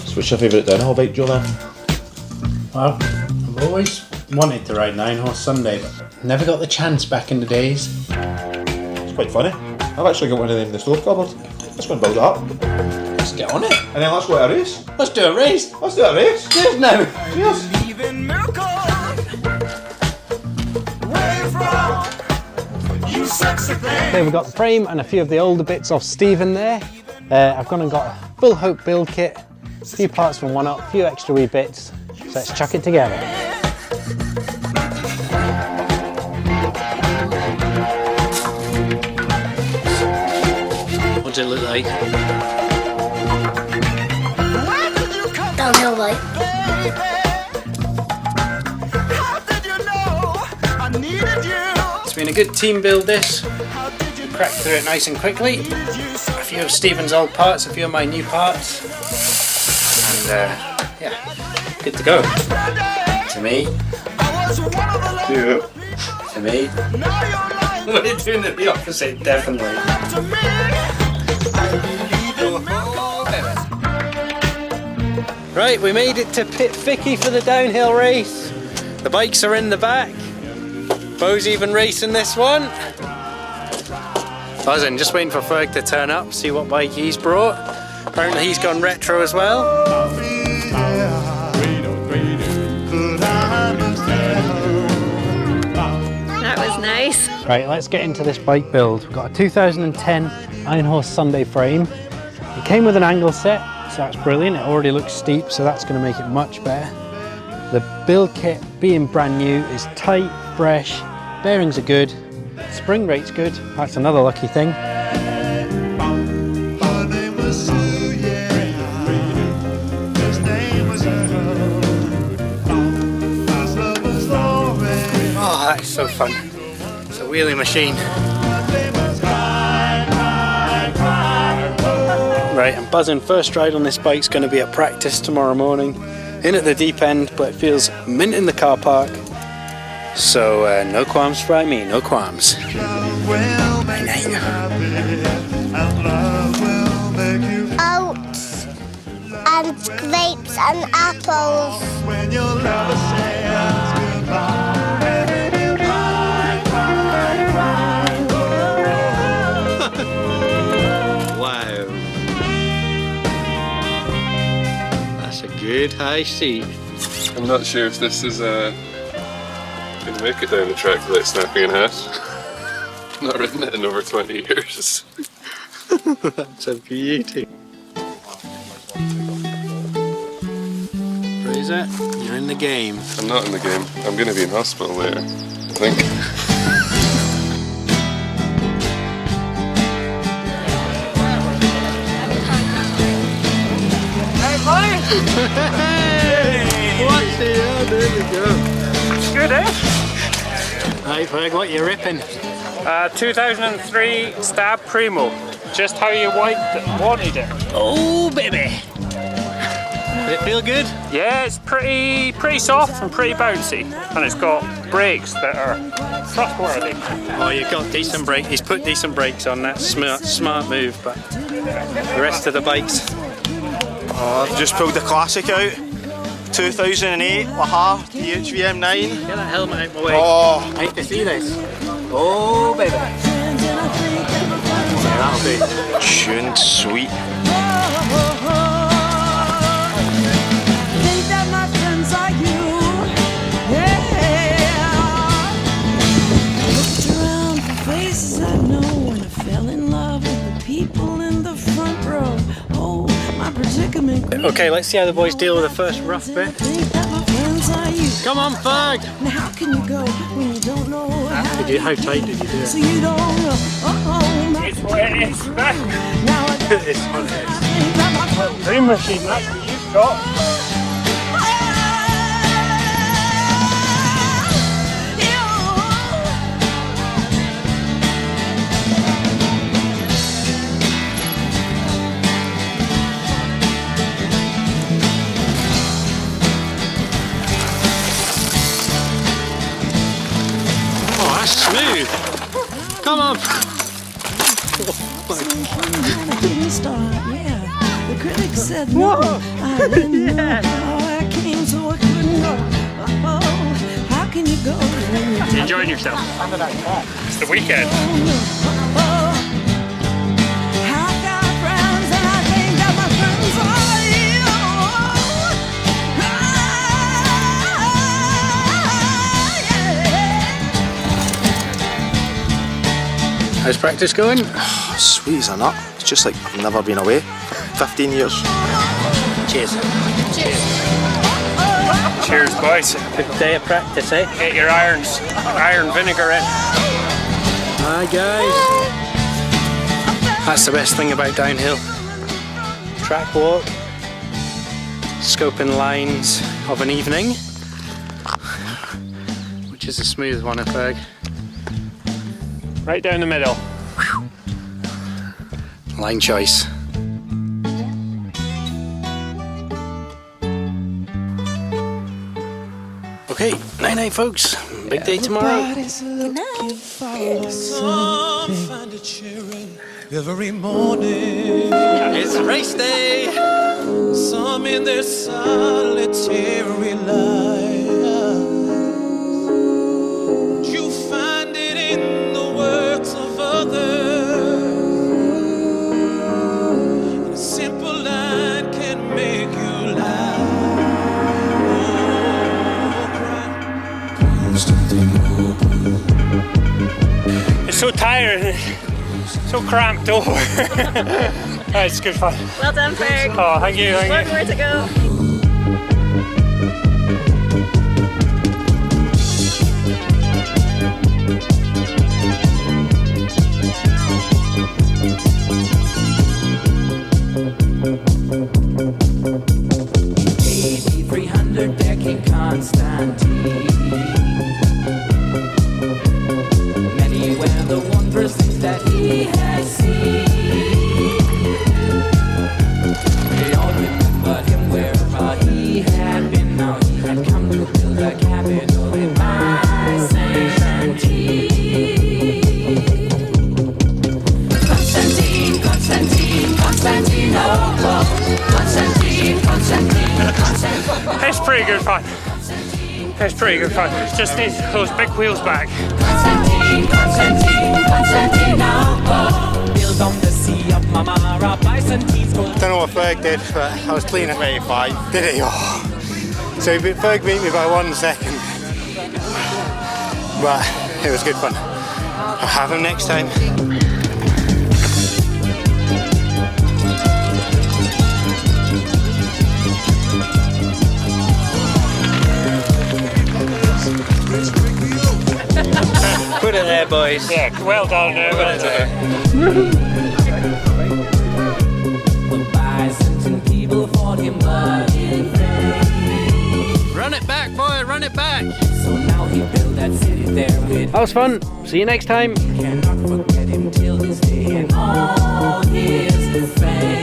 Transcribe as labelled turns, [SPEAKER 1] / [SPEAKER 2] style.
[SPEAKER 1] So what's your favourite downhill bike, Joe, then?
[SPEAKER 2] Well, I've always wanted to ride 9-horse Sunday, but never got the chance back in the days.
[SPEAKER 1] It's quite funny. I've actually got one of them in the store cupboard. Let's go and build it up.
[SPEAKER 2] Let's get on it.
[SPEAKER 1] And then let's go to a race.
[SPEAKER 2] Let's do a race.
[SPEAKER 1] Let's do a race.
[SPEAKER 2] Cheers now.
[SPEAKER 1] Cheers.
[SPEAKER 2] Okay, we've got the frame and a few of the older bits off Stephen there. I've gone and got a Full Hope build kit, a few parts from One Up, a few extra wee bits. So let's chuck it together. What does it look like?
[SPEAKER 3] Downhill bike.
[SPEAKER 2] It's been a good team build this. Cracked through it nice and quickly. A few of Stephen's old parts, a few of my new parts. And yeah, good to go. To me.
[SPEAKER 1] Yeah.
[SPEAKER 2] To me. We're doing it the opposite, definitely. Right, we made it to Pitfichie for the downhill race. The bikes are in the back. Bo's even racing this one. Buzzing, just waiting for Ferg to turn up, see what bike he's brought. Apparently he's gone retro as well.
[SPEAKER 3] That was nice.
[SPEAKER 2] Right, let's get into this bike build. We've got a 2010 9-horse Sunday frame. It came with an angle set, so that's brilliant. It already looks steep, so that's going to make it much better. The build kit, being brand new, is tight, fresh, bearings are good, spring rate's good, that's another lucky thing. Oh, that is so fun. It's a wheelie machine. Right, I'm buzzing. First ride on this bike's going to be at practice tomorrow morning. In at the deep end, but it feels mint in the car park. So no qualms for me, no qualms.
[SPEAKER 3] Oats and grapes and apples.
[SPEAKER 2] Wow. That's a good high seat.
[SPEAKER 4] I'm not sure if this is going to make it down the track without snapping in half. Not ridden it in over 20 years.
[SPEAKER 2] That's a beauty. Fraser, you're in the game.
[SPEAKER 4] I'm not in the game. I'm going to be in hospital later, I think.
[SPEAKER 2] What the hell? There we go.
[SPEAKER 5] Good, eh?
[SPEAKER 2] Right, Ferg, what you ripping?
[SPEAKER 5] 2003 Stab Primo. Just how you wanted it.
[SPEAKER 2] Oh, baby. Does it feel good?
[SPEAKER 5] Yeah, it's pretty soft and pretty bouncy, and it's got brakes that are trustworthy.
[SPEAKER 2] Oh, you've got decent brakes. He's put decent brakes on. That's smart move, but the rest of the bikes.
[SPEAKER 6] Oh, I've just pulled the classic out. 2008 Laha DHV M9.
[SPEAKER 2] Get that helmet out my way.
[SPEAKER 6] Oh,
[SPEAKER 2] I hate to see this. Oh, baby. Yeah, that'll be.
[SPEAKER 6] tuned sweet.
[SPEAKER 7] Think that my friends are you, yeah. Looked around for faces I know and I fell in love with the people in the front row. Oh, my predicament.
[SPEAKER 2] Okay, let's see how the boys deal with the first rough bit.
[SPEAKER 7] Think that my friends are you.
[SPEAKER 2] Come on, Ferg.
[SPEAKER 7] Now how can you go when you don't know
[SPEAKER 2] How tight did you do
[SPEAKER 7] so
[SPEAKER 2] it?
[SPEAKER 7] you don't know. Oh, my
[SPEAKER 5] It's what it is.
[SPEAKER 7] now I got
[SPEAKER 2] It's on it.
[SPEAKER 7] think that my friends
[SPEAKER 5] Dream machine, that's what you've got.
[SPEAKER 2] Oh, that's smooth. Come on.
[SPEAKER 7] didn't start, yeah. The critics said no. I didn't know how I came, so I couldn't go. Oh, how can you go?
[SPEAKER 5] You enjoying yourself? It's the weekend.
[SPEAKER 2] How's practice going?
[SPEAKER 6] Sweet as a nut. It's just like I've never been away. 15 years.
[SPEAKER 2] Cheers.
[SPEAKER 5] Cheers, boys.
[SPEAKER 2] Good day of practice, eh?
[SPEAKER 5] Get your iron vinegar in.
[SPEAKER 2] Hi guys. That's the best thing about downhill. Track walk, scoping lines of an evening, which is a smooth one, I Ferg.
[SPEAKER 5] Right down the middle.
[SPEAKER 2] Line choice. Okay, night-night folks. Big day tomorrow.
[SPEAKER 8] Every morning
[SPEAKER 2] It's race day.
[SPEAKER 8] some in their solitary lives. You find it in the works of others. And a simple line can make you laugh.
[SPEAKER 5] It's so tired. So cramped over. It's good fun.
[SPEAKER 9] Well done, Ferg.
[SPEAKER 5] Oh, thank you.
[SPEAKER 9] One more to go.
[SPEAKER 7] AD 300 there King Constantine. Many were the wondrous things that he had seen. They all remembered him wherever he had been. Now he had come to build a capital in Byzantium. Constantine, Constantine, Constantinople. Constantine, Constantine, Constantine.
[SPEAKER 5] It's pretty good fun. It's pretty good fun. Just need those big wheels back.
[SPEAKER 7] Constantine, Constantine, Constantinople. Built on the sea of Marmara, Byzantine's gold.
[SPEAKER 6] Don't know what Ferg did, but I was clean at 25. Did he? Oh. So Ferg beat me by 1 second. But it was good fun. I'll have him next time.
[SPEAKER 2] Put it there, boys.
[SPEAKER 5] Yeah, well done. Well done.
[SPEAKER 7] The Byzantine people fought him, but in vain.
[SPEAKER 2] Run it back, boy. Run it back.
[SPEAKER 7] So now he built that city there with.
[SPEAKER 2] That was fun. See you next time.
[SPEAKER 7] Cannot forget him till this day and all his fame.